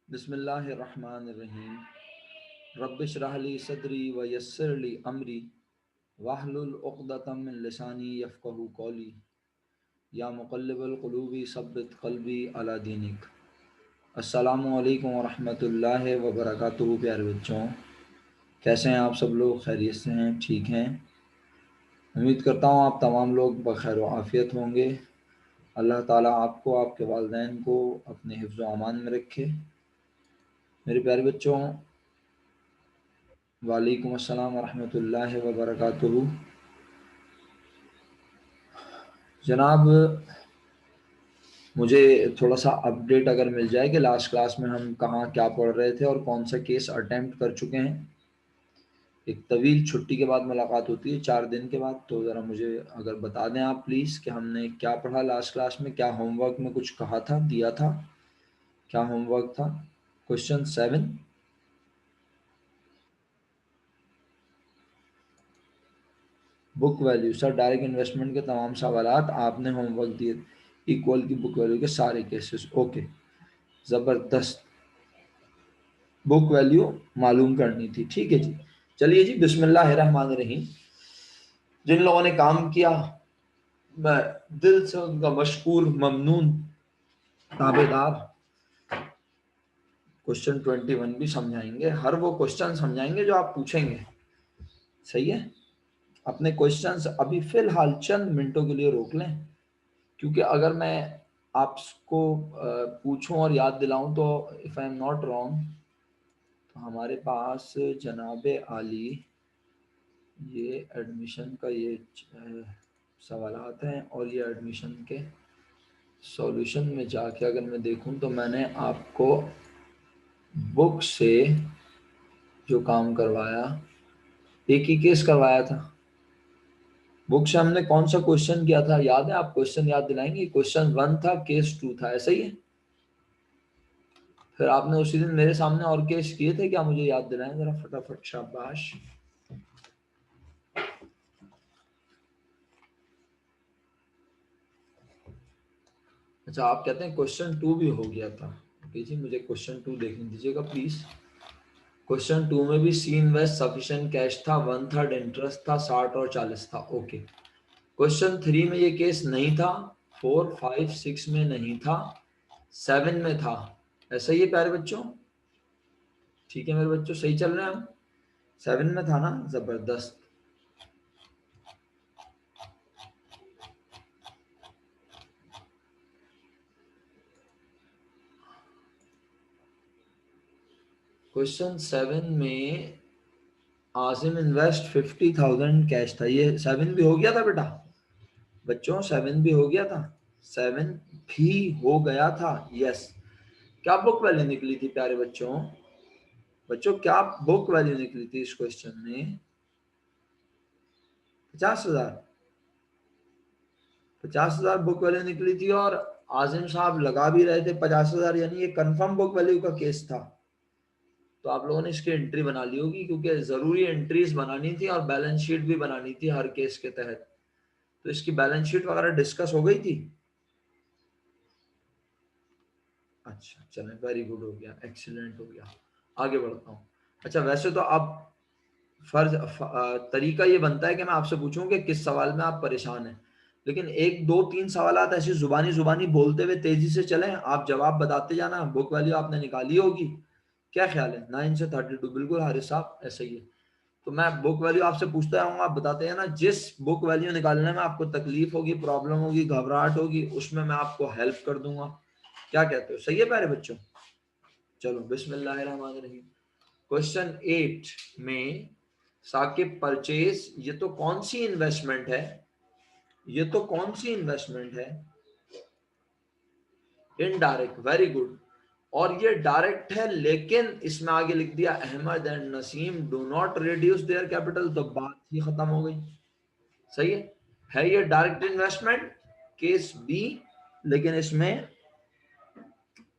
बिस्मिल्लाहिर्रहमानिर्रहीम। रब्बिश्रह ली सदरी व यस्सिर ली अमरी वाहलुल उक़दतम मिन लिसानी यफ़क़हू क़ौली या मुक़ल्लिबल क़ुलूबि सब्बित क़ल्बी अला दीनिक। अस्सलामु अलैकुम व रहमतुल्लाहि व बरकातुहू। प्यारे बच्चों, कैसे हैं आप सब लोग? खैरियत से हैं? ठीक हैं? उम्मीद करता हूँ आप तमाम लोग बखैर व आफ़ियत होंगे। अल्लाह ताला आपको, आपके वालिदैन को अपने हिफ्ज़ व अमान में रखे। मेरे प्यारे बच्चों, वालेकुम अस्सलाम वरहमतुल्लाहि वबरकातुहू। जनाब, मुझे थोड़ा सा अपडेट अगर मिल जाए कि लास्ट क्लास में हम कहाँ क्या पढ़ रहे थे और कौन सा केस अटेम्प्ट कर चुके हैं। एक तवील छुट्टी के बाद मुलाकात होती है, 4 दिन के बाद, तो ज़रा मुझे अगर बता दें आप प्लीज़ कि हमने क्या पढ़ा लास्ट क्लास में, क्या होमवर्क में कुछ कहा था, दिया था, क्या होमवर्क था। Question 7, book value. Sir, direct investment के तमाम सवालात आपने होमवर्क दिए। इक्वल की बुक वैल्यू के सारे केसेस। ओके, ज़बरदस्त। बुक वैल्यू मालूम करनी थी, ठीक है जी। चलिए जी, बिस्मिल्लाहिर्रहमानिर्रहीम। जिन लोगों ने काम किया, मैं दिल से उनका मशकूर, ममनून, ताबेदार। क्वेश्चन 21 भी समझाएंगे, हर वो क्वेश्चन समझाएंगे जो आप पूछेंगे। सही है। अपने क्वेश्चंस अभी फिलहाल चंद मिनटों के लिए रोक लें, क्योंकि अगर मैं आपको पूछूं और याद दिलाऊं तो if I am not wrong, तो हमारे पास जनाब आली ये एडमिशन का ये सवालात हैं, और ये एडमिशन के सॉल्यूशन में जाके अगर मैं देखूं तो मैंने आपको बुक से जो काम करवाया, एक ही केस करवाया था। बुक से हमने कौन सा क्वेश्चन किया था, याद है? आप क्वेश्चन याद दिलाएंगे? क्वेश्चन 1 था, केस 2 था, ऐसा ही है। फिर आपने उसी दिन मेरे सामने और केस किए थे क्या? मुझे याद दिलाएं जरा फटाफट, शाबाश। अच्छा, आप कहते हैं क्वेश्चन 2 भी हो गया था। ओके जी, मुझे क्वेश्चन 2 देखने दीजिएगा प्लीज। क्वेश्चन 2 में भी सी इन्वेस्ट सफिशिएंट कैश था, 1/3 इंटरेस्ट था, 60 और 40 था। ओके। क्वेश्चन 3 में ये केस नहीं था, 4, 5, 6 में नहीं था, 7 में था। ऐसा ही है प्यारे बच्चों? ठीक है मेरे बच्चों, सही चल रहे हैं हम? 7 में था ना? जबरदस्त। क्वेश्चन 7 में आसिम इन्वेस्ट 50,000 कैश था। ये 7 भी हो गया था बेटा बच्चों, 7 भी हो गया था, 7 भी हो गया था। यस। क्या बुक वैल्यू निकली थी प्यारे बच्चों? बच्चों, क्या बुक वैल्यू निकली थी इस क्वेश्चन में? 50,000। 50,000 बुक वैल्यू निकली थी, और आजिम साहब लगा भी रहे थे 50,000, यानी ये कंफर्म बुक वैल्यू का केस था। तो आप लोगों ने इसकी एंट्री बना ली होगी, क्योंकि जरूरी एंट्रीज बनानी थी और बैलेंस शीट भी बनानी थी हर केस के तहत। तो इसकी बैलेंस शीट वगैरह डिस्कस हो गई थी। अच्छा, चलें, वेरी गुड, हो गया, एक्सीलेंट हो गया। आगे बढ़ता हूँ। अच्छा, वैसे तो अब तरीका ये बनता है कि मैं आपसे पूछूं कि किस सवाल में आप परेशान हैं, लेकिन एक दो तीन सवालात ऐसे जुबानी जुबानी बोलते हुए तेजी से चलें, आप जवाब बताते जाना। बुक वैल्यू आपने निकाली होगी, क्या ख्याल है? 9 से 32, बिल्कुल हारिस साहब, ऐसा ही है। तो मैं बुक वैल्यू आपसे पूछता रहूंगा, आप बताते हैं ना। जिस बुक वैल्यू निकालने में आपको तकलीफ होगी, प्रॉब्लम होगी, घबराहट होगी, उसमें मैं आपको हेल्प कर दूंगा। क्या कहते हो? सही है प्यारे बच्चों? चलो, बिस्मिल्लाहिर्रहमानिर्रहीम। क्वेश्चन 8 में साकिब परचेज, ये तो कौन सी इन्वेस्टमेंट है? ये तो कौन सी इन्वेस्टमेंट है? Indirect, very good. और ये डायरेक्ट है, लेकिन इसमें आगे लिख दिया Ahmed and Naseem do not reduce their capital, तो बात ही खत्म हो गई। सही है ये डायरेक्ट इन्वेस्टमेंट, केस बी। लेकिन इसमें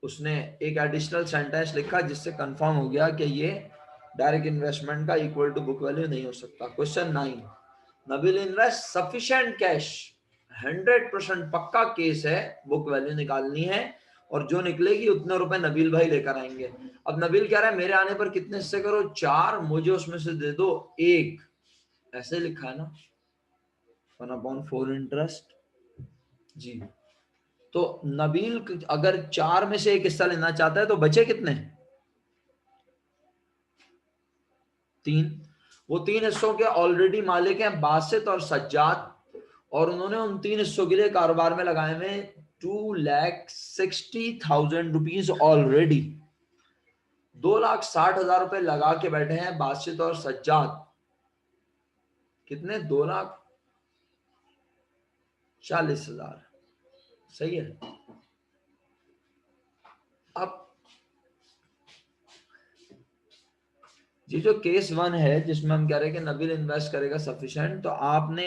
उसने एक एडिशनल सेंटेंस लिखा जिससे कंफर्म हो गया कि ये डायरेक्ट इन्वेस्टमेंट का इक्वल टू बुक वैल्यू नहीं हो सकता। Question 9, Nabeel invest sufficient cash, 100% पक्का केस है, बुक वैल्यू निकालनी है। और जो निकलेगी उतने रुपए नबील भाई लेकर आएंगे। अब नबील कह रहा है मेरे आने पर कितने हिस्से करो, 4, मुझे उसमें से दे दो 1, ऐसे लिखा है ना, 1/4 इंटरेस्ट जी। तो नबील अगर 4 में से 1 हिस्सा लेना चाहता है तो बचे कितने, 3। वो 3 हिस्सों के ऑलरेडी मालिक हैं बासित और सज्जाद, और उन्होंने उन 3 हिस्सों के लिए कारोबार में लगाए हुए 2,60,000 रुपीज ऑलरेडी। 2,60,000 रुपए लगा के बैठे हैं बासित और सज्जाद। कितने, 2,40,000। सही है। अब ये जो केस 1 है जिसमें हम कह रहे हैं कि नबील इन्वेस्ट करेगा सफिशिएंट, तो आपने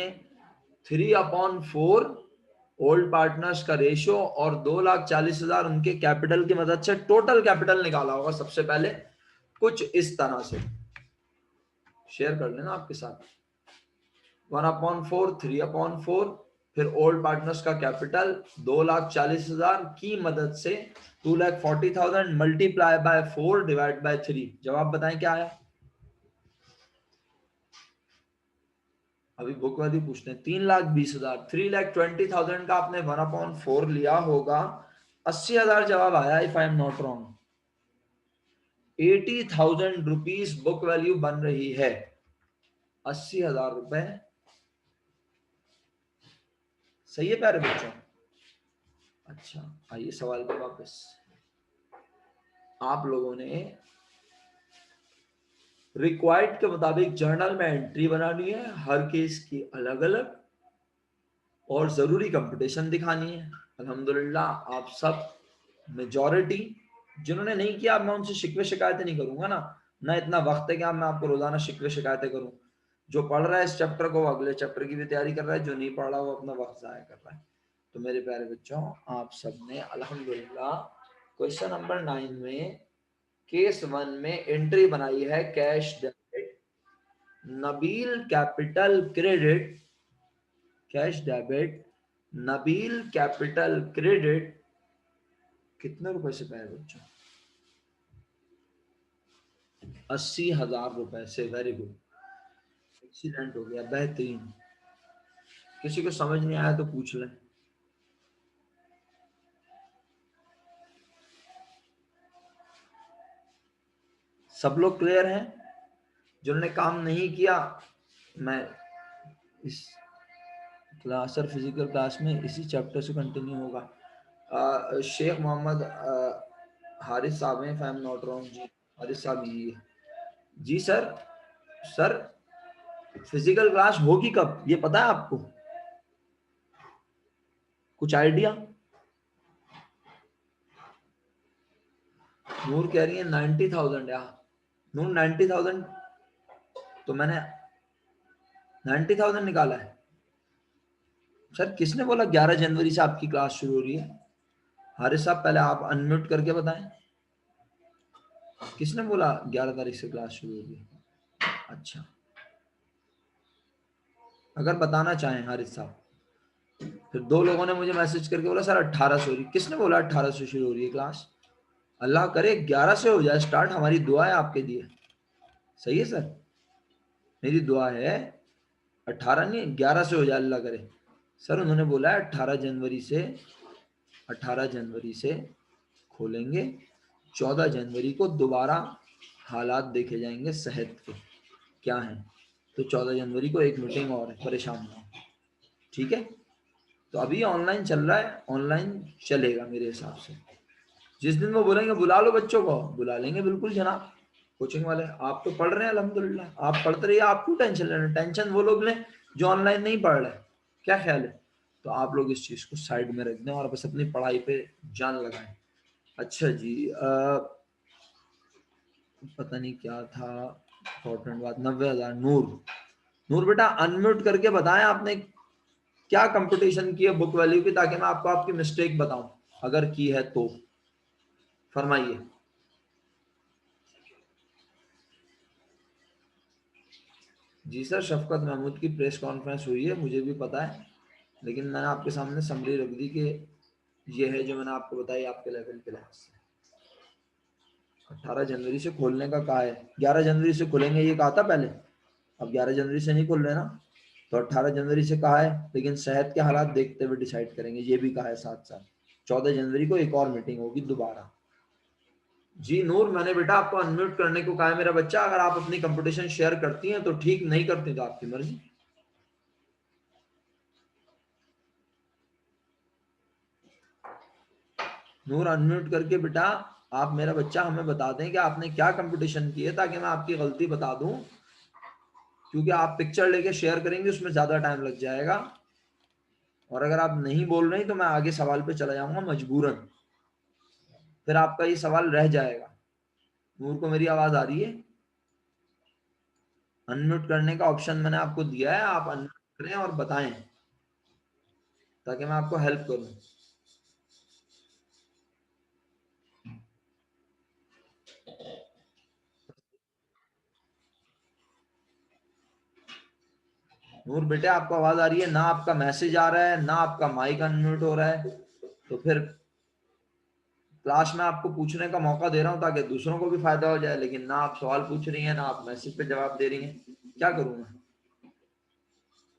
3/4 ओल्ड पार्टनर्स का रेशियो और 2,40,000 उनके कैपिटल की मदद से टोटल कैपिटल निकाला होगा। सबसे पहले कुछ इस तरह से शेयर कर लेना आपके साथ, 1/4, 3/4, फिर ओल्ड पार्टनर्स का कैपिटल 2,40,000 की मदद से 2,40,000 मल्टीप्लाई बाय 4 डिवाइड बाय 3। जवाब बताएं क्या आया। अभी बुक वाली पूछते हैं, 3,20,000, 3,20,000 का आपने 1/4 लिया होगा, 80,000 जवाब आया if I am not wrong. 80,000 rupees book value बन रही है, 80,000 रुपए। सही है प्यारे बच्चों। अच्छा आइए सवाल पे वापस। आप लोगों ने रिक्वायर्ड के मुताबिक जर्नल में एंट्री बनानी है, हर केस की अलग अलग, और जरूरी कंपटीशन दिखानी है। अल्हम्दुलिल्लाह आप सब मेजॉरिटी, जिन्होंने नहीं किया मैं उनसे शिकवे शिकायतें नहीं करूंगा ना इतना वक्त है कि मैं आपको रोजाना शिकवे शिकायतें करूं। जो पढ़ रहा है इस चैप्टर को अगले चैप्टर की भी तैयारी कर रहा है, जो नहीं पढ़ रहा वो अपना वक्त जाया कर रहा है। तो मेरे प्यारे बच्चों, आप सबने अल्हम्दुलिल्लाह क्वेश्चन नंबर 9 में केस 1 में एंट्री बनाई है cash debit, Nabeel capital credit, cash debit Nabeel capital credit कितने रुपए से पाए बच्चों, 80,000 रुपए से। वेरी गुड, एक्सीलेंट हो गया, बेहतरीन। किसी को समझ नहीं आया तो पूछ लें। सब लोग क्लियर हैं? जिन्होंने काम नहीं किया, मैं इस क्लास और फिजिकल क्लास में इसी चैप्टर से कंटिन्यू होगा। शेख मोहम्मद हारिस साहब हैं, if I am not wrong जी। हारिस साहब ये जी सर। सर फिजिकल क्लास होगी कब ये पता है आपको, कुछ आइडिया? नूर कह रही है 90,000 यार। नूर 90,000, तो मैंने 90,000 निकाला है। सर किसने बोला 11 जनवरी से आपकी क्लास शुरू हो रही है? हारिस साहब पहले आप अनम्यूट करके बताएं, किसने बोला 11 तारीख से क्लास शुरू हो रही है? अच्छा, अगर बताना चाहें हारिस साहब। फिर 2 लोगों ने मुझे मैसेज करके बोला सर 18 से हो रही। किसने बोला 18 से शुरू हो रही है क्लास? अल्लाह करे 11 से हो जाए स्टार्ट, हमारी दुआ है आपके लिए। सही है सर, मेरी दुआ है 18 नहीं 11 से हो जाए, अल्लाह करे। सर उन्होंने बोला है 18 जनवरी से, 18 जनवरी से खोलेंगे, 14 जनवरी को दोबारा हालात देखे जाएंगे सेहत के क्या है। तो 14 जनवरी को एक मीटिंग और है, परेशान ना हो, ठीक है। तो अभी ऑनलाइन चल रहा है, ऑनलाइन चलेगा मेरे हिसाब से। जिस दिन वो बोलेंगे बुला लो बच्चों को, बुला लेंगे बिल्कुल जनाब। कोचिंग वाले आप तो पढ़ रहे हैं अल्हम्दुलिल्लाह, आप पढ़ते रहिए, आप क्यों टेंशन ले रहे हैं? टेंशन वो लोग लें जो ऑनलाइन नहीं पढ़ रहे। क्या ख्याल है? तो आप लोग इस चीज को साइड में रख दें और बस अपनी पढ़ाई पे जान लगाएं। अच्छा जी, पता नहीं क्या था इम्पोर्टेंट बात। 90,000। नूर, नूर बेटा अनम्यूट करके बताएं आपने क्या कंपटीशन की है बुक वैल्यू की, ताकि मैं आपको आपकी मिस्टेक बताऊं अगर की है तो। फरमाइए। जी सर, शफकत महमूद की प्रेस कॉन्फ्रेंस हुई है, मुझे भी पता है, लेकिन मैंने आपके सामने समरी रख दी कि ये है जो मैंने आपको बताई आपके लेवल के लिहाज से। 18 जनवरी से खोलने का कहा है, 11 जनवरी से खुलेंगे ये कहा था पहले, अब 11 जनवरी से नहीं खुल रहे ना, तो 18 जनवरी से कहा है, लेकिन सेहत के हालात देखते हुए डिसाइड करेंगे, ये भी कहा है साथ साथ। 14 जनवरी को एक और मीटिंग होगी दोबारा। जी नूर, मैंने बेटा आपको अनम्यूट करने को कहा है मेरा बच्चा, अगर आप अपनी कंपटीशन शेयर करती हैं तो ठीक, नहीं करती तो आपकी मर्जी। नूर अनम्यूट करके बेटा आप मेरा बच्चा हमें बता दें कि आपने क्या कंपटीशन की है, ताकि मैं आपकी गलती बता दूं, क्योंकि आप पिक्चर लेके शेयर करेंगे उसमें ज्यादा टाइम लग जाएगा, और अगर आप नहीं बोल रहे तो मैं आगे सवाल पे चला जाऊंगा मजबूरन, फिर आपका ये सवाल रह जाएगा। नूर को मेरी आवाज आ रही है? अनम्यूट करने का ऑप्शन मैंने आपको दिया है, आप अनम्यूट करें और बताएं ताकि मैं आपको हेल्प करूं। नूर बेटे आपको आवाज आ रही है ना? आपका मैसेज आ रहा है ना, आपका माइक अनम्यूट हो रहा है, तो फिर क्लास में आपको पूछने का मौका दे रहा हूं ताकि दूसरों को भी फायदा हो जाए, लेकिन ना आप सवाल पूछ रही हैं ना आप मैसेज पे जवाब दे रही हैं, क्या करूं मैं?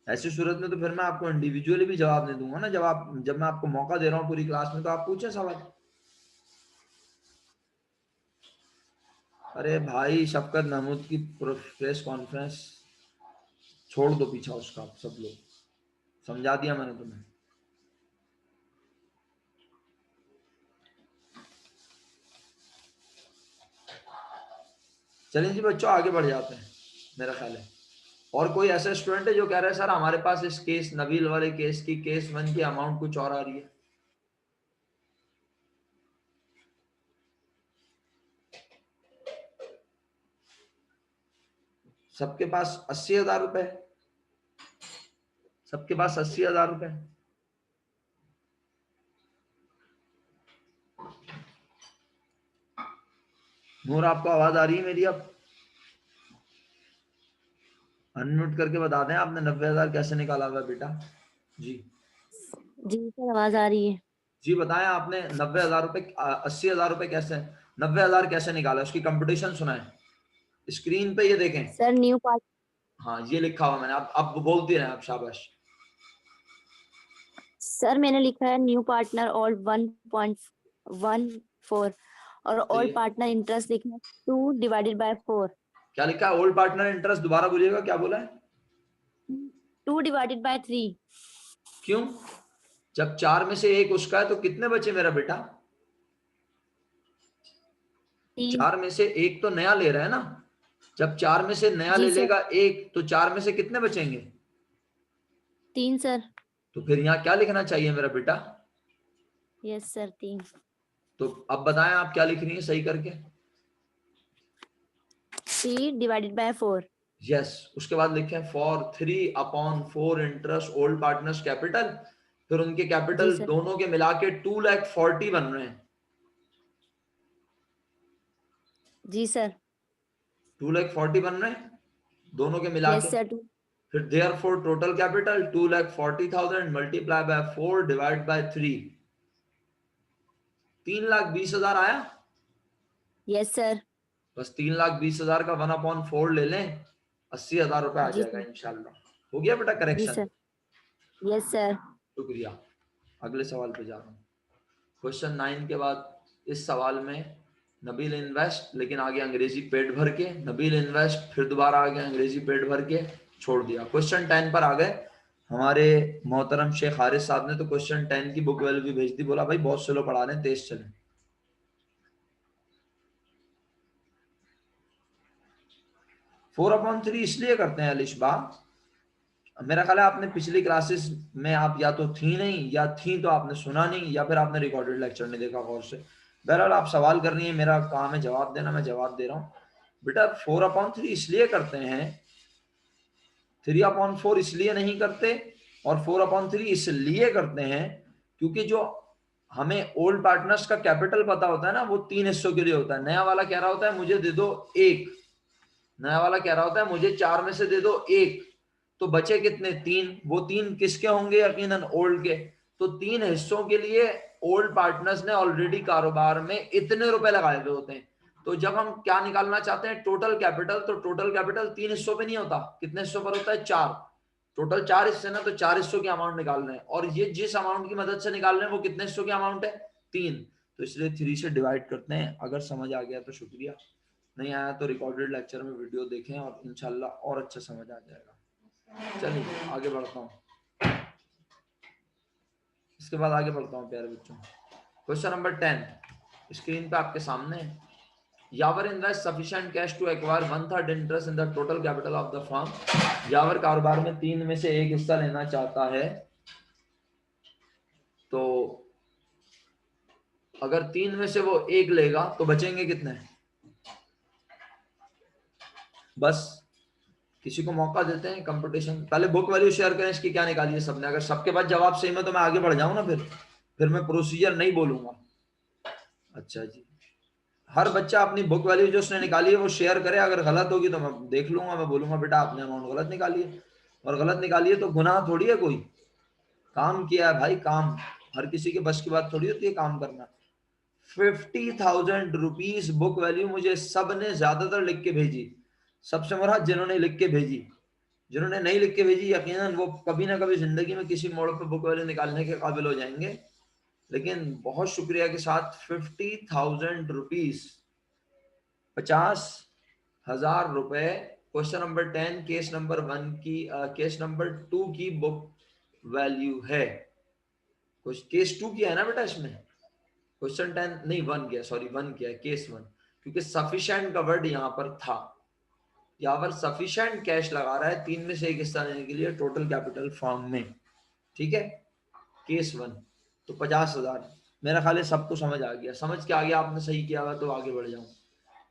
ऐसी सूरत में तो फिर मैं आपको इंडिविजुअली भी जवाब दे दूंगा ना, जब मैं आपको मौका दे रहा हूँ पूरी क्लास में, तो आप पूछे सवाल। अरे भाई शफकत महमूद की प्रेस कॉन्फ्रेंस छोड़ दो पीछा उसका, सब लोग समझा दिया मैंने तुम्हें। चलिए जी बच्चों आगे बढ़ जाते हैं, मेरा ख्याल है और कोई ऐसा स्टूडेंट है जो कह रहा है सर हमारे पास इस केस नबील वाले केस की केस 1 की अमाउंट कुछ और आ रही है? सबके पास 80,000 रुपए, सबके पास 80,000 रुपए। नूर आपको आवाज आ रही है मेरी? अब अनम्यूट करके बता दें आपने 90,000 कैसे निकाला हुआ बेटा? जी जी सर आवाज आ रही है। जी बताएं आपने 90,000 रुपए 80,000 रुपए कैसे, 90,000 कैसे निकाला, उसकी कंपटीशन सुनाएं, स्क्रीन पे ये देखें। सर न्यू पार्ट हाँ ये लिखा हुआ मैंने, अब बोलती रहे आप, शाबाश। सर मैंने लिखा है न्यू पार्टनर ऑल 1.14 और सही ऑल है। पार्टनर इंटरेस्ट लिखा है 2/4। क्या लिखा है? ओल्ड पार्टनर इंटरेस्ट दोबारा बोलिएगा, क्या बोला है? 2/3। क्यों? जब 4 में से एक उसका है तो कितने बचे मेरा बेटा? 3। 4 में से एक तो नया ले रहा है ना, जब 4 में से नया ले जी सर लेगा एक, तो 4 में से कितने बचेंगे? 3 सर। तो फिर यहाँ क्या लिखना चाहिए मेरा बेटा? Yes sir 3। तो अब बताएं आप क्या लिख रही हैं सही करके? 3/4। यस, उसके बाद लिखें for 3/4 interest old partners capital, फिर उनके जी कैपिटल सर। दोनों के मिला के 2,40,000 बन रहे हैं। जी सर। 2,40,000 बन रहे हैं दोनों के मिला यस के। सर 2। फिर therefore total capital 2,40,000 multiply by 4 divide by 3, 3,20,000 आया। Yes sir. बस 3,20,000 का 1/4 ले लें, 80,000 रुपए आ जी जाएगा सर। इंशाल्लाह। हो गया बेटा जी करेक्शन? सर। Yes sir. शुक्रिया। अगले सवाल पे जा रहा हूँ। क्वेश्चन 9 के बाद इस सवाल में नबील इन्वेस्ट, लेकिन आगे अंग्रेजी पेट भर के, नबील इन्वेस्ट फिर दोबारा आगे अंग्रेजी पेट भर के छोड़ दिया। क्वेश्चन 10 पर आ गए। हमारे मोहतरम शेख हारिस साहब ने तो क्वेश्चन 10 की बुक वैल्यू भी भेज दी, बोला भाई बहुत स्लो पढ़ा रहे हैं, तेज चलें। 4/3 इसलिए करते हैं अलिशबा, मेरा ख्याल है आपने पिछली क्लासेस में आप या तो थी नहीं, या थी तो आपने सुना नहीं, या फिर आपने रिकॉर्डेड लेक्चर नहीं देखा गौर से। बहरहाल आप सवाल कर रही है, मेरा काम है जवाब देना, मैं जवाब दे रहा हूँ। बेटा 4/3 इसलिए करते हैं, 3/4 इसलिए नहीं करते, और 4/3 इसलिए करते हैं क्योंकि जो हमें ओल्ड पार्टनर्स का कैपिटल पता होता है ना, वो 3 हिस्सों के लिए होता है। नया वाला कह रहा होता है मुझे दे दो एक, नया वाला कह रहा होता है मुझे 4 में से दे दो एक, तो बचे कितने? 3। वो 3 किसके होंगे? यकीनन ओल्ड के। तो 3 हिस्सों के लिए ओल्ड पार्टनर्स ने ऑलरेडी कारोबार में इतने रुपए लगाए हुए होते हैं। तो जब हम क्या निकालना चाहते हैं टोटल कैपिटल, तो टोटल कैपिटल 3 हिस्सों पे नहीं होता, कितने हिस्सों पर होता है 4। टोटल 4 हिस्से ना, तो 4 हिस्सों के अमाउंट निकालना है, और ये जिस अमाउंट की मदद से निकाल रहे हैं वो कितने हिस्सों के अमाउंट है 3। तो इसलिए 3 से डिवाइड करते हैं। अगर समझ आ गया तो शुक्रिया, नहीं आया तो रिकॉर्डेड लेक्चर में वीडियो देखें और इंशाल्लाह और अच्छा समझ आ जाएगा। चलिए आगे बढ़ता हूँ, इसके बाद आगे बढ़ता हूँ प्यारे बच्चों। क्वेश्चन नंबर 10 स्क्रीन पे आपके सामने है। यावर invest sufficient cash to acquire 1/3 interest in the total capital of the firm. यावर कारोबार में 3 में से 1 हिस्सा लेना चाहता है, तो अगर 3 में से वो 1 लेगा तो बचेंगे कितने? बस किसी को मौका देते हैं कंपटीशन। पहले बुक वैल्यू शेयर करें, इसकी क्या निकाली है सबने। अगर सबके पास जवाब सेम है तो मैं आगे बढ़ जाऊं ना, फिर मैं प्रोसीजर नहीं बोलूंगा। अच्छा जी, हर बच्चा अपनी बुक वैल्यू जो उसने निकाली है वो शेयर करे। अगर गलत होगी तो मैं देख लूंगा, मैं बोलूंगा बेटा आपने अमाउंट गलत निकाली है। और गलत निकाली है तो गुनाह थोड़ी है, कोई काम किया है भाई, काम हर किसी के बस की बात थोड़ी होती है काम करना। 50,000 रुपीज बुक वैल्यू मुझे सबने ज्यादातर लिख के भेजी। सबसे मुराद जिन्होंने लिख के भेजी, जिन्होंने नहीं लिख के भेजी यकीनन वो कभी ना कभी जिंदगी में किसी मोड़ पर बुक वैल्यू निकालने के काबिल हो जाएंगे। लेकिन बहुत शुक्रिया के साथ 50,000 रुपीज, 50,000 रुपए क्वेश्चन नंबर 10 केस नंबर 1 की केस नंबर 2 की बुक वैल्यू है। कुछ केस 2 किया है ना बेटा इसमें, क्वेश्चन 10 नहीं 1 किया, सॉरी 1 किया है, केस 1, क्योंकि सफिशिएंट का वर्ड यहां पर था। यहाँ पर सफिशिएंट कैश लगा रहा है 3 में से 1 हिस्सा लेने के लिए टोटल कैपिटल फर्म में, ठीक है। केस 1 तो 50,000। मेरा ख्याल है सबको समझ आ गया, समझ के आगे आपने सही किया हुआ तो आगे बढ़ जाऊं।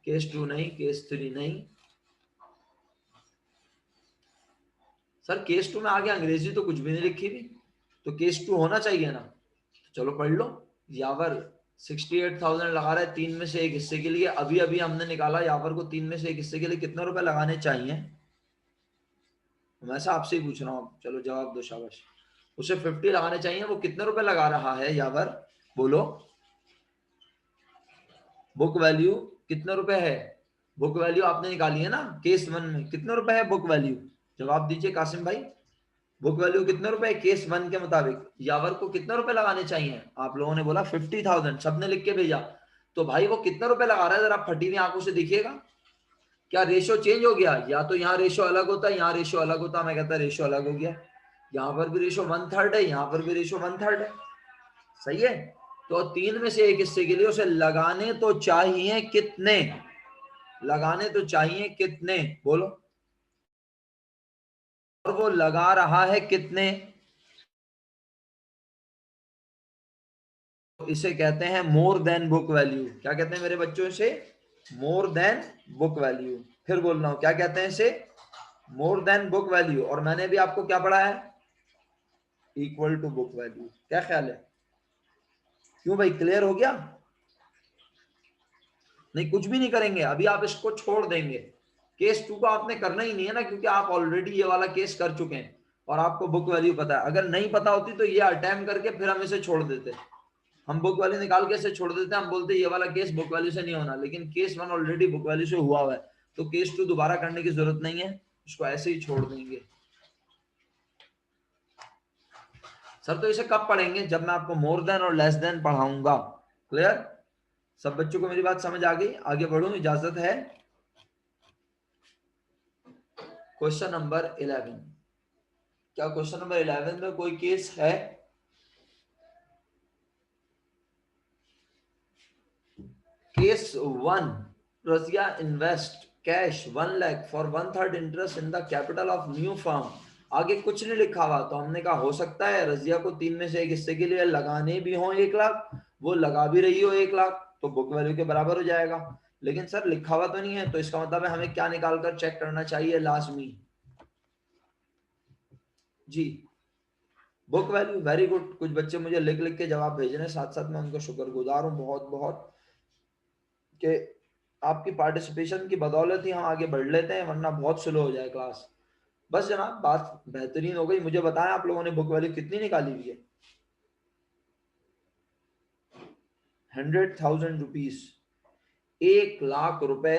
केस 2 नहीं, केस 3 नहीं। सर केस 2 में आगे अंग्रेजी तो कुछ भी नहीं लिखी थी, तो केस 2 होना चाहिए ना। तो चलो पढ़ लो। यावर 68,000 लगा रहा है 3 में से 1 हिस्से के लिए। अभी अभी हमने निकाला यावर को 3 में से 1 हिस्से के लिए कितने रुपए लगाने चाहिए, मैं ऐसा आपसे ही पूछ रहा हूँ। चलो जवाब दो, शाबाश। उसे 50 लगाने चाहिए, वो कितने रुपए लगा रहा है यावर, बोलो। बुक वैल्यू कितने रुपए है, बुक वैल्यू आपने निकाली है ना केस 1 में, कितने रुपए है बुक वैल्यू, जवाब दीजिए कासिम भाई। बुक वैल्यू कितने रुपए केस 1 के मुताबिक, यावर को कितने रुपए लगाने चाहिए। आप लोगों ने बोला 50,000, सबने लिख के भेजा। तो भाई वो कितने रुपए लगा रहा है जरा फटी हुई आंखों से देखिएगा। क्या रेशो चेंज हो गया, या तो यहाँ रेशो अलग होता, यहाँ रेशो अलग होता, मैं कहता रेशो अलग हो गया। यहाँ पर भी रेशो 1/3 है, यहाँ पर भी रेशो 1/3 है, सही है। तो 3 में से 1 हिस्से के लिए उसे लगाने तो चाहिए कितने, लगाने तो चाहिए कितने, बोलो। और वो लगा रहा है कितने, इसे कहते हैं मोर देन बुक वैल्यू। क्या कहते हैं मेरे बच्चों इसे, मोर देन बुक वैल्यू। फिर बोल रहा हूं क्या कहते हैं इसे, मोर देन बुक वैल्यू। और मैंने भी आपको क्या पढ़ा है, इक्वल टू बुक वैल्यू। क्या ख्याल है, क्यों भाई, क्लियर हो गया। नहीं कुछ भी नहीं करेंगे अभी, आप इसको छोड़ देंगे। केस 2 को आपने करना ही नहीं है ना, क्योंकि आप ऑलरेडी ये वाला केस कर चुके हैं और आपको बुक वैल्यू पता है। अगर नहीं पता होती तो ये अटेम्प्ट करके फिर हम इसे छोड़ देते, हम बुक वैल्यू निकाल के इसे छोड़ देते, हम बोलते ये वाला केस बुक वैल्यू से नहीं होना। लेकिन केस 1 ऑलरेडी बुक वैल्यू से हुआ हुआ है, तो केस 2 दोबारा करने की जरूरत नहीं है, इसको ऐसे ही छोड़ देंगे। सर तो इसे कब पढ़ेंगे, जब मैं आपको मोर देन और लेस देन पढ़ाऊंगा। क्लियर, सब बच्चों को मेरी बात समझ आ गई। आगे बढ़ूं, इजाजत है। क्वेश्चन नंबर 11, क्या क्वेश्चन नंबर 11 में कोई केस है। Case 1, Razia invest cash 1 lakh for 1/3 interest in the capital of new firm. आगे कुछ नहीं लिखा हुआ, तो हमने कहा हो सकता है रजिया को 3 में से 1 हिस्से के लिए लगाने भी हो 1 लाख, वो लगा भी रही हो 1 लाख, तो बुक वैल्यू के बराबर हो जाएगा। लेकिन सर लिखा हुआ तो नहीं है, तो इसका मतलब है हमें क्या निकाल कर चेक करना चाहिए लाजमी, जी बुक वैल्यू। वेरी गुड, कुछ बच्चे मुझे लिख लिख के जवाब भेज रहे हैं, साथ साथ मैं उनको शुक्रगुजार हूँ बहुत बहुत कि आपकी पार्टिसिपेशन की बदौलत ही हम आगे बढ़ लेते हैं, वरना बहुत स्लो हो जाए क्लास। बस जनाब बात बेहतरीन हो गई। मुझे बताएं आप लोगों ने बुक वैल्यू कितनी निकाली हुई है, 100,000 रुपीज, 1,00,000 रुपए,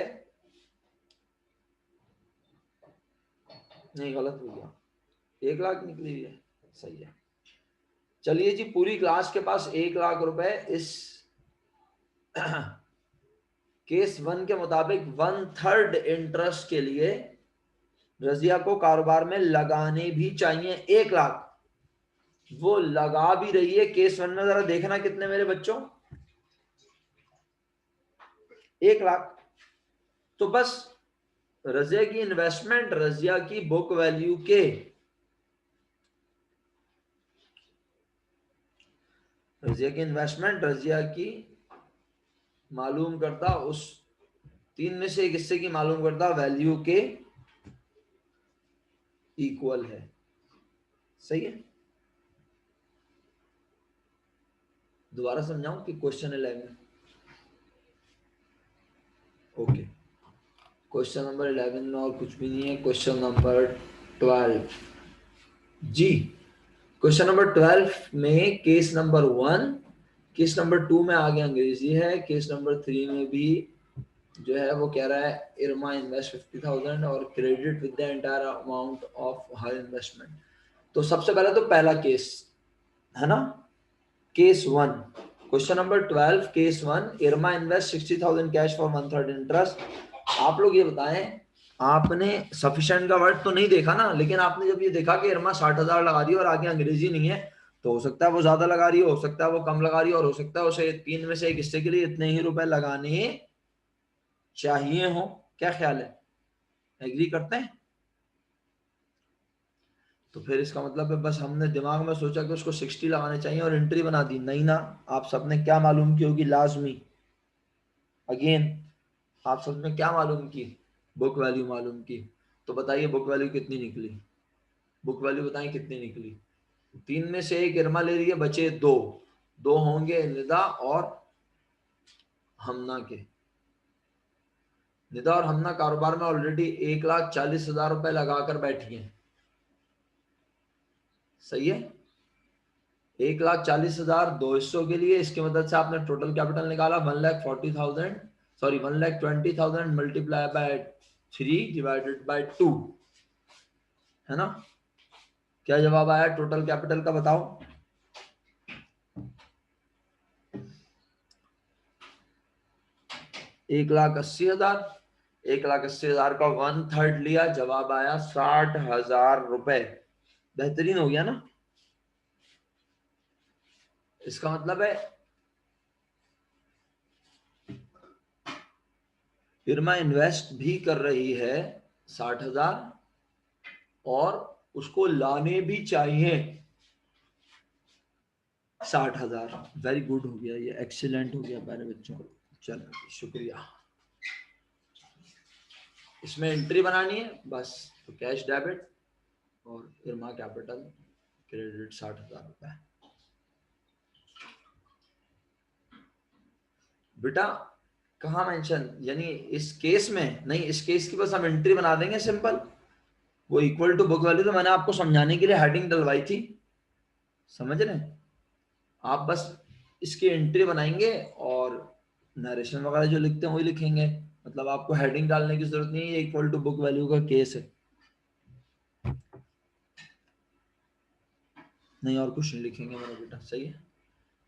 नहीं गलत हो गया, 1,00,000 निकली हुई है, सही है। चलिए जी, पूरी क्लास के पास 1,00,000 रुपए इस केस 1 के मुताबिक 1/3 इंटरेस्ट के लिए रजिया को कारोबार में लगाने भी चाहिए 1,00,000। वो लगा भी रही है केस 1 में, जरा देखना कितने मेरे बच्चों, 1,00,000। तो बस रजिया की इन्वेस्टमेंट रजिया की बुक वैल्यू के रजिया की इन्वेस्टमेंट रजिया की मालूम करता उस 3 में से एक हिस्से की मालूम करता वैल्यू के इक्वल है। सही है। दोबारा समझाऊं कि क्वेश्चन 11? ओके, क्वेश्चन नंबर 11 में और कुछ भी नहीं है। क्वेश्चन नंबर 12 जी, क्वेश्चन नंबर 12 में केस नंबर 1, केस नंबर 2 में आगे अंग्रेजी है, केस नंबर 3 में भी जो है वो कह रहा है इरमा इन्वेस्ट 50,000 और credit with the entire amount of her investment. तो सबसे पहले तो पहला केस है ना, case 1, question number 12, case 1, IRMA invest 60,000 cash for 1/3 interest. आप लोग ये बताएं, आपने सफिशिएंट का वर्ड तो नहीं देखा ना, लेकिन आपने जब ये देखा कि इरमा 60,000 लगा रही है और आगे अंग्रेजी नहीं है, तो हो सकता है वो ज्यादा लगा रही हो सकता है वो कम लगा रही हो, और हो सकता है उसे 3 में से एक हिस्से के लिए इतने ही रुपए लगाने चाहिए हो। क्या ख्याल है, एग्री करते हैं? तो फिर इसका मतलब है बस हमने दिमाग में सोचा कि उसको 60 लगाने चाहिए और एंट्री बना दी। नहीं ना, आप सबने क्या मालूम की होगी, लाजमी अगेन आप सबने क्या मालूम की, बुक वैल्यू मालूम की। तो बताइए बुक वैल्यू कितनी निकली, बुक वैल्यू बताएं कितनी निकली। 3 में से एक इरमा ले रही है, बचे 2, 2 होंगे निदा और हमना के। निदा और हमना कारोबार में ऑलरेडी 1,40,000 रुपए लगाकर बैठी है। सही है, 1,40,000 दो हिस्सों के लिए, इसकी मदद से आपने टोटल कैपिटल निकाला 1,40,000, sorry 1,20,000 multiply by 3 divided by 2, है ना। क्या जवाब आया टोटल कैपिटल का, बताओ। 1,80,000, 1,80,000 का 1/3 लिया, जवाब आया 60,000 रुपए। बेहतरीन हो गया ना। इसका मतलब है इरमा इन्वेस्ट भी कर रही है 60,000 और उसको लाने भी चाहिए 60,000। वेरी गुड हो गया, ये एक्सीलेंट हो गया मेरे बच्चों। चलो शुक्रिया। इसमें एंट्री बनानी है बस, तो कैश डेबिट और इरमा कैपिटल क्रेडिट 60,000 रुपए। बेटा कहाँ मेंशन, यानी इस केस में नहीं, इस केस की बस हम एंट्री बना देंगे सिंपल। वो इक्वल टू बुक वैल्यू तो मैंने आपको समझाने के लिए हेडिंग डलवाई थी, समझ रहे हैं आप। बस इसकी एंट्री बनाएंगे और नरेशन वगैरह जो लिखते हैं वही लिखेंगे। मतलब आपको हेडिंग डालने की जरूरत नहीं है, इक्वल टू बुक वैल्यू का केस है। नहीं और कुछ नहीं लिखेंगे मेरा बेटा, सही है,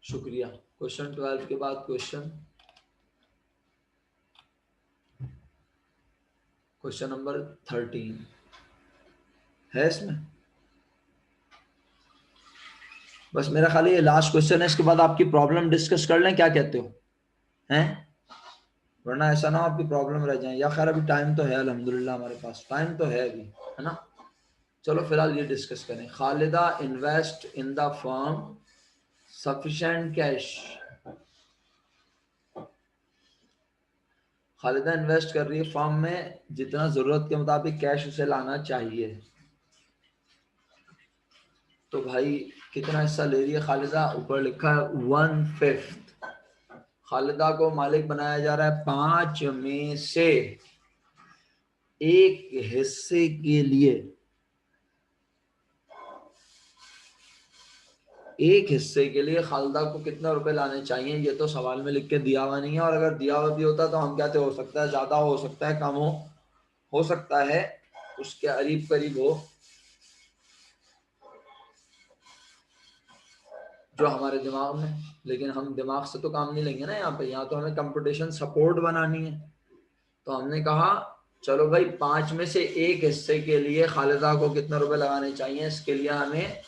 शुक्रिया। क्वेश्चन 12 के बाद क्वेश्चन नंबर 13 है इसमें। बस मेरा खाली ये लास्ट क्वेश्चन है, इसके बाद आपकी प्रॉब्लम डिस्कस कर लें, क्या कहते हो हैं? वरना ऐसा ना हो आपकी प्रॉब्लम रह जाए। या खैर अभी टाइम तो है, अल्हम्दुलिल्लाह हमारे पास टाइम तो है अभी, है ना। चलो फिलहाल ये डिस्कस करें। Khalida invest in the firm sufficient cash. Khalida invest कर रही है फर्म में जितना जरूरत के मुताबिक कैश उसे लाना चाहिए। तो भाई कितना हिस्सा ले रही है खालिदा, ऊपर लिखा है 1/5। खालिदा को मालिक बनाया जा रहा है 5 में से एक हिस्से के लिए। एक हिस्से के लिए खालिदा को कितने रुपए लाने चाहिए, ये तो सवाल में लिख के दिया हुआ नहीं है, और अगर दिया हुआ भी होता तो हम कहते हो सकता है ज्यादा हो सकता है कम हो सकता है उसके करीब करीब हो, जो हमारे दिमाग में, लेकिन हम दिमाग से तो काम नहीं लेंगे ना यहाँ पे, यहाँ तो हमें कंप्यूटेशन सपोर्ट बनानी है। तो हमने कहा चलो भाई 5 में से एक हिस्से के लिए खालिदा को कितने रुपए लगाने चाहिए, इसके लिए हमें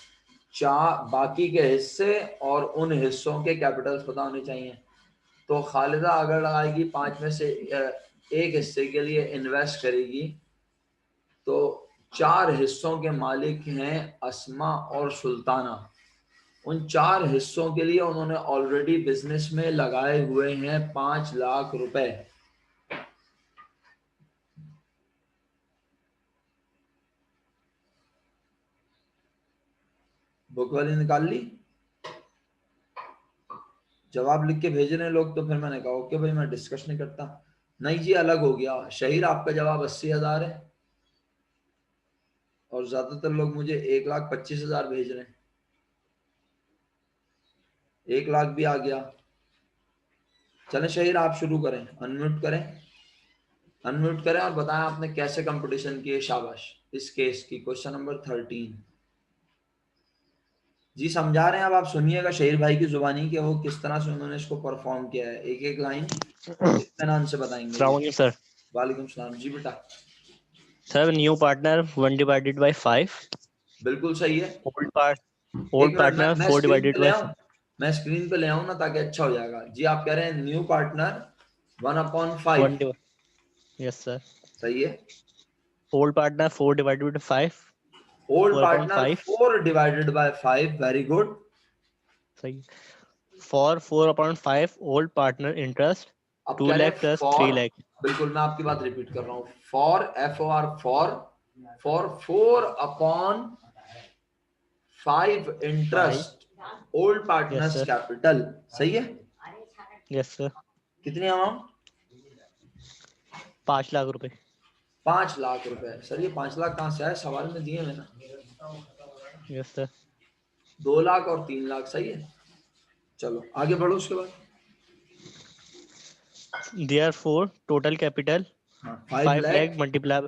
बाकी के हिस्से और उन हिस्सों के कैपिटल्स पता होने चाहिए। तो खालिदा अगर लगाएगी 5 में से एक हिस्से के लिए इन्वेस्ट करेगी, तो 4 हिस्सों के मालिक हैं अस्मा और सुल्ताना। उन 4 हिस्सों के लिए उन्होंने ऑलरेडी बिजनेस में लगाए हुए हैं 5 लाख रुपए। बुक वाली निकाल ली, जवाब लिख के भेज रहे हैं लोग, तो फिर मैंने कहा ओके भाई मैं डिस्कस नहीं करता। नहीं जी अलग हो गया, शहीर आपका जवाब 80,000 है और ज्यादातर लोग मुझे 1,25,000 भेज रहे हैं। 1 लाख भी आ गया। चलें शहीर आप शुरू करें, अनम्यूट करें और बताएं आपने कैसे कंपटीशन किए। शाबाश। इस केस की क्वेश्चन नंबर 13 जी समझा रहे हैं। अब आप सुनिएगा शहीर भाई की जुबानी कि वो किस तरह से उन्होंने इसको परफॉर्म किया है, एक एक लाइन इत्मीनान से बताएंगे। सर वालेकुम सलाम जी बेटा। Sir new partner 1 divided bye 5, बिल्कुल सही है। ओल्ड एक मिनट पार्टनर मैं 4 स्क्रीन डिवाइडेड पे ले बाय आऊं, मैं स्क्रीन पे ले आऊं ना ताकि अच्छा हो जाएगा। जी आप कह रहे हैं न्यू पार्टनर 1/5। 1। Yes sir. सही है। Old partner 4 divided by 5, old partner 4/5 4 divided by 5, very good. सही। फॉर 4/5 ओल्ड पार्टनर इंटरेस्ट अब 2 कह रहे लाख हैं प्लस 3 फॉर, लाख। बिल्कुल मैं आपकी बात रिपीट कर रहा हूँ। For for 4/5 5। Interest old yes partners sir. Capital. सही है। Yes sir. कितनी अमाउंट? 5 लाख रुपए। 5 लाख रुपए। सर ये 5 लाख कहाँ से आए, सवाल में दिए मैंने। Yes sir. 2 लाख और 3 लाख। सही है। चलो आगे बढ़ो उसके बाद। Therefore total capital 5 5 lakh. lakh multiply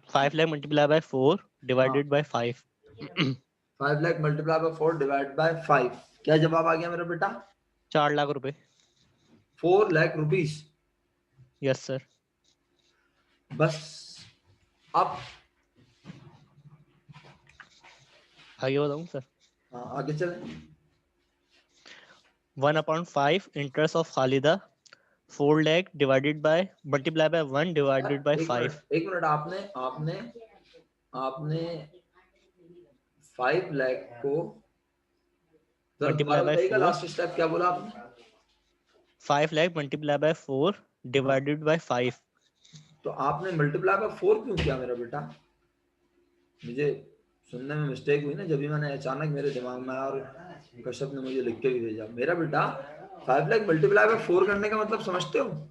5 lakh multiply by 4 हाँ divided by 5। 5 lakh multiply by 4 divide bye 5। क्या जवाब आ गया मेरा बेटा? 4 लाख रुपए। 4 लाख रुपीस। Yes sir. बस। अब आगे बताऊं सर। हाँ आगे चलें। 1/5 interest of Khalida 4 lakh divided by multiply by 1 यार divided by एक 5 मिनट एक मिनट, आपने आपने आपने 5 लाख को जरा दोबारा multiply by बताइएगा, 4। लास्ट स्टेप क्या बोला आपने? 5 lakh multiply by 4 divided by 5। तो आपने मल्टीप्लाई बाय 4 क्यों किया मेरा बेटा? मुझे सुनने में मिस्टेक हुई ना, जब भी मैंने अचानक मेरे दिमाग में आया और कश्यप ने मुझे लिख के भी भेजा। मेरा बेटा 5 लाख मल्टीप्लाई बाय 4 करने का मतलब समझते हो?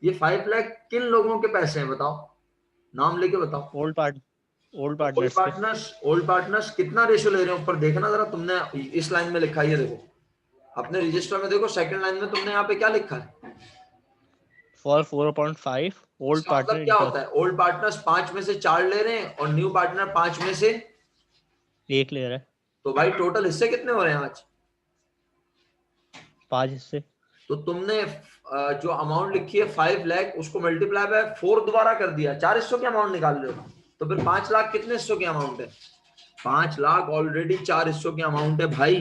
ये 5 लाख किन लोगों के पैसे हैं बताओ, नाम लेके बताओ। ओल्ड ओल्ड पार्टनर्स के। पार्टनर्स। ओल्ड पार्टनर्स कितना रेशियो ले रहे हो ऊपर देखना जरा, तुमने इस लाइन में लिखा है, ये देखो अपने रजिस्टर में देखो, सेकंड लाइन में तुमने यहाँ पे क्या लिखा है? For 4/5 ओल्ड इसका मतलब पार्टनर क्या होता है? इंटरेस्ट ओल्ड पार्टनर्स 5 में से 4 ले रहे हैं और न्यू पार्टनर 5 में से 1 ले रहा है। तो भाई टोटल हिस्से कितने हो रहे हैं आज? 5 हिस्से। तो तुमने जो अमाउंट लिखी है 5 लाख उसको मल्टीप्लाई बाय 4 दोबारा कर दिया, 4 हिस्सों की अमाउंट निकाल रहे हो, तो फिर 5 लाख कितने हिस्सों की अमाउंट है? 5 लाख ऑलरेडी 4 हिस्सों की अमाउंट है भाई,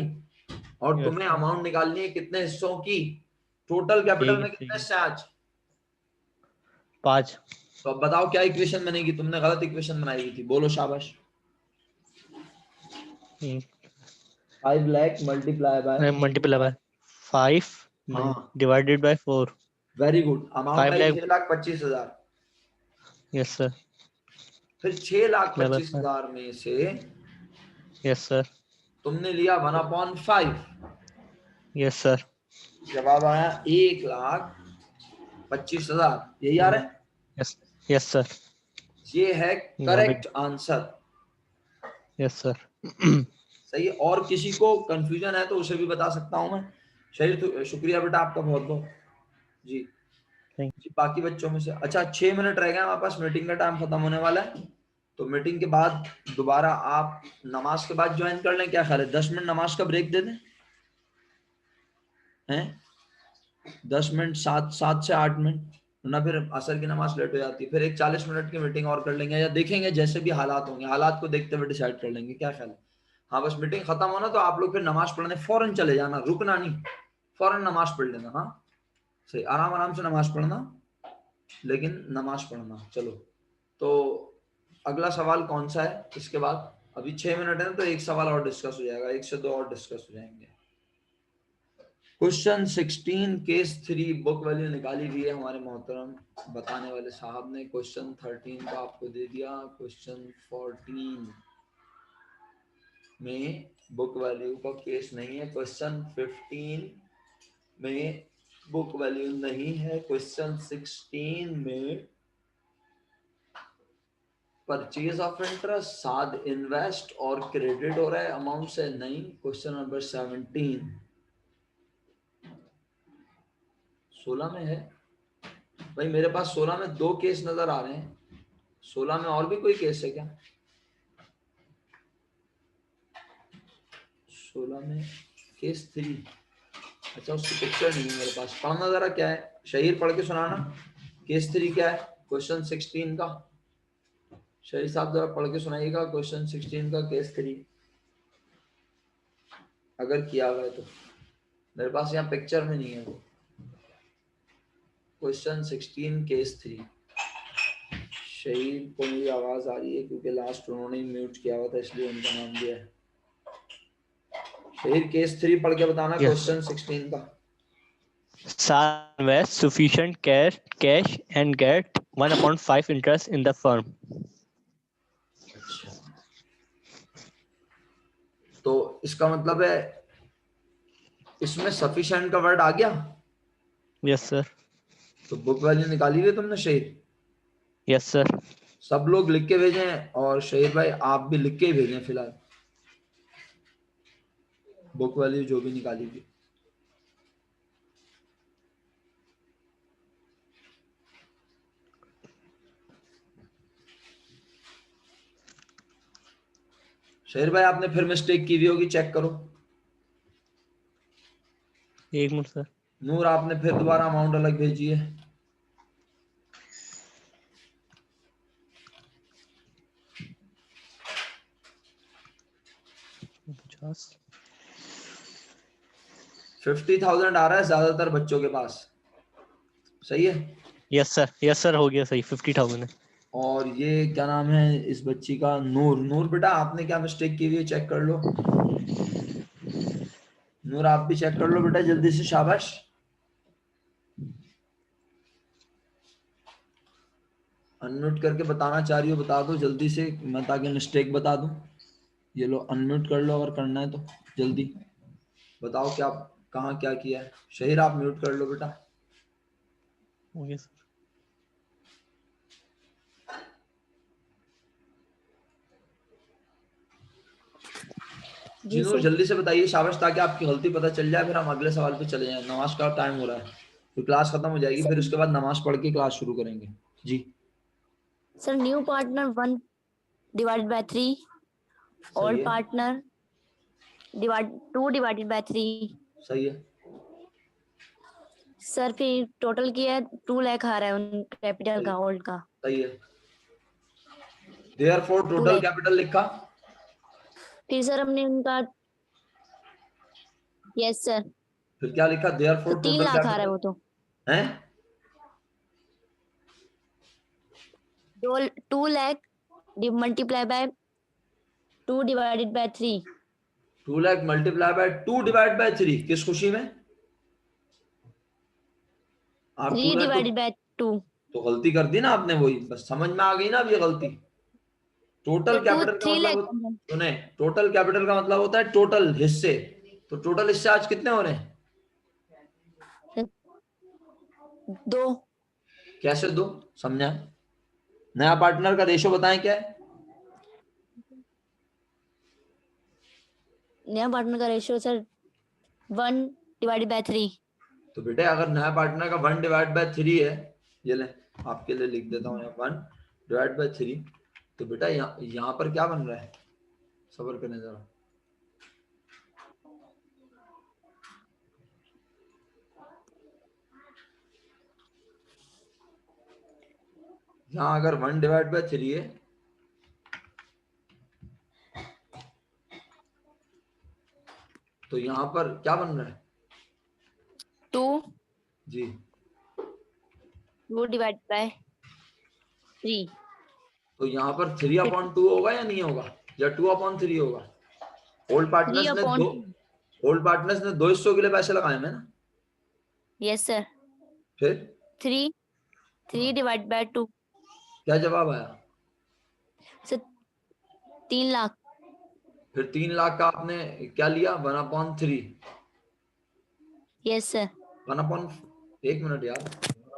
और यस तुम्हें सर। अमाउंट निकालनी है कितने हिस्सों की? टोटल कैपिटल 1 में हिस्से कितने की हिस्से हैं आज? 5। तो अब बताओ क्या इक्वेशन बनेगी? तुमने गलत इक्वेशन बनाई हुई थी, बोलो शाबाश। 5 lakh multiply by, multiply by 5 हाँ divided by 4। Very good, amount 5 I lakh. 6,25,000। Yes sir. फिर 6,25,000 में से यस सर। तुमने लिया 1/5, यस सर। जवाब आया 1,25,000। यही आ रहा है, यस। Yes sir. ये है करेक्ट आंसर। Yes sir. सही है, और किसी को कंफ्यूजन है तो उसे भी बता सकता हूं मैं। शहीर तो शुक्रिया बेटा आपका बहुत बहुत जी। Thank- जी बाकी बच्चों में से अच्छा 6 मिनट रह गए हमारे पास, मीटिंग का टाइम खत्म होने वाला है, तो मीटिंग के बाद दोबारा आप नमाज के बाद ज्वाइन कर लें, क्या ख्याल है? 10 मिनट नमाज का ब्रेक दे दें हैं, 10 मिनट, 7 से 8 मिनट, वरना फिर असर की नमाज लेट हो जाती है, फिर एक 40 मिनट की मीटिंग और कर लेंगे, या देखेंगे जैसे भी हालात होंगे, हालात को देखते हुए डिसाइड कर लेंगे, क्या ख्याल है? हाँ बस मीटिंग खत्म होना तो आप लोग फिर नमाज पढ़ने फौरन चले जाना, रुकना नहीं, फौरन नमाज पढ़ लेना। हाँ सही, आराम आराम से नमाज पढ़ना, लेकिन नमाज पढ़ना। चलो तो अगला सवाल कौन सा है इसके बाद? अभी 6 मिनट है तो एक सवाल और डिस्कस हो जाएगा, 1 से 2 और डिस्कस हो जाएंगे। क्वेश्चन 16 केस 3 बुक वैल्यू निकाली हुई है हमारे मोहतरम बताने वाले साहब ने। क्वेश्चन 13 का आपको दे दिया, क्वेश्चन 14 में बुक वैल्यू का केस नहीं है, क्वेश्चन 15 में बुक वैल्यू नहीं है, क्वेश्चन 16 में परचेज ऑफ इंटरेस्ट, साथ इन्वेस्ट और क्रेडिट हो रहा है, अमाउंट से नहीं। क्वेश्चन नंबर 17 16 में है भाई, मेरे पास 16 में 2 केस नजर आ रहे हैं, 16 में और भी कोई केस है क्या? 16 में केस 3, अच्छा उसकी पिक्चर नहीं है मेरे पास, पढ़ना जरा क्या है, शहीर पढ़ के सुनाना, केस 3 क्या है क्वेश्चन 16 का? शहीर साहब जरा पढ़ के सुनाइएगा क्वेश्चन 16 का केस 3, अगर किया हुआ है तो। मेरे पास यहाँ पिक्चर में नहीं है वो। क्वेश्चन 16 केस 3, शहीद को मेरी आवाज आ रही है क्योंकि लास्ट उन्होंने म्यूट किया हुआ था इसलिए उनका नाम दिया है। शहीद केस 3 पढ़ के बताना Yes. क्वेश्चन 16 का। Saad invest sufficient cash and get 1/5 interest in the firm. अच्छा तो इसका मतलब है इसमें सफिशिएंट का वर्ड आ गया, Yes, sir. तो बुक वैल्यू निकाली हुई तुमने शहीद? Yes, sir. सब लोग लिख के भेजें, और शहीद भाई आप भी लिख के ही भेजें फिलहाल, बुक वैल्यू जो भी निकाली हुई। शहीद भाई आपने फिर मिस्टेक की हुई होगी, चेक करो। एक मिनट सर। नूर आपने फिर दोबारा अमाउंट अलग भेजी है। $50,000 50,000 आ रहा है ज्यादातर बच्चों के पास, सही है? यस सर हो गया सही 50,000 है। और ये क्या नाम है इस बच्ची का? नूर। नूर बेटा आपने क्या मिस्टेक की हुई है, चेक कर लो। नूर आप भी चेक कर लो बेटा जल्दी से, शाबाश। अनम्यूट करके बताना चाह रही हो बता दो जल्दी से, मैं ताकि मिस्टेक बता दूं। ये लो अनम्यूट कर लो अगर करना है तो, जल्दी बताओ क्या कहाँ क्या किया है। शहीर आप म्यूट कर लो बेटा। हो गया सर। जी जी नूर सर। जल्दी से बताइए शाबाश, ताकि आपकी गलती पता चल जाए, फिर हम अगले सवाल पे चले जाएं। नमाज का टाइम हो रहा है, फिर क्लास खत्म हो जाएगी, फिर सर उसके बाद नमाज पढ़ के क्लास शुरू करेंगे। जी sir new partner 1 divided by 3, सही ओल्ड है, पार्टनर 2 डिवाइडेड बाय 3। सही है, सर फिर टोटल किया 2 लाख आ रहा है उन कैपिटल सही का, ओल्ड का सही है। Therefore 2 total lakh. कैपिटल लिखा, फिर सर हमने उनका, यस सर, फिर क्या लिखा? तो देयरफॉर 3 टोटल लाख आ रहा है कैपिटल वो तो। है 2 lakh multiply by 2 divided by 3। 2 lakh multiply by 2 divide by 3, किस खुशी में? आप 2 3 लाख डिवाइडेड बाय 2। तो गलती कर दी ना आपने, वही बस समझ में आ गई ना अब ये गलती। टोटल तो कैपिटल का 3 मतलब लाख सुने, टोटल कैपिटल का मतलब होता है टोटल हिस्से, तो टोटल हिस्से आज कितने हो रहे हैं? 2। कैसे दो, समझा? नया पार्टनर का रेशो बताएं क्या है? नया पार्टनर का रेशियो सर 1/3। तो बेटे अगर नया पार्टनर का 1/3 है, ये ले आपके लिए लिख देता हूँ यहाँ 1/3। तो बेटा यहाँ पर क्या बन रहा है, सब्र करने जरा। यहाँ अगर 1/3 है तो यहाँ पर क्या बन रहा है? 2 जी 2/3। तो यहाँ पर 3/2 होगा या नहीं होगा, या 2/3 होगा? ओल्ड पार्टनर्स ने 2 हिस्सों के लिए पैसे लगाए हैं ना। Yes sir. फिर 3/2 क्या जवाब आया? सर 3 लाख। फिर 3 लाख का आपने क्या लिया? 1/3। Yes sir. 1 मिनट यार,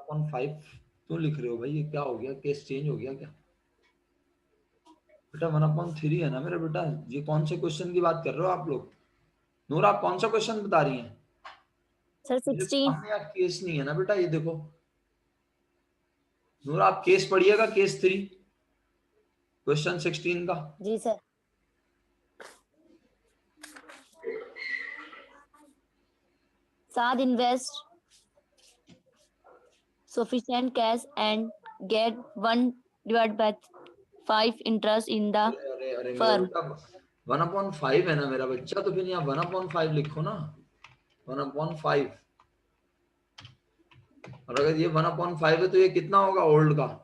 1/5 क्यों लिख रहे हो भाई? ये क्या हो गया, केस चेंज हो गया क्या? बेटा 1/3 है ना मेरा बेटा। ये कौन से क्वेश्चन की बात कर रहे हो आप लोग? नूर आप कौन सा क्वेश्चन बता रही हैं? सर 16। यार केस नहीं है ना बेटा, ये देखो नूर, आप केस पढ़िएगा, केस 3 क्वेश्चन 16 का। जी sir. Saad invest sufficient cash and get 1/5 interest in the अरे firm. 1/5 है ना मेरा बच्चा, तो फिर यहाँ 1/5 लिखो ना, 1/5। और अगर ये 1/5 है तो ये कितना होगा ओल्ड का?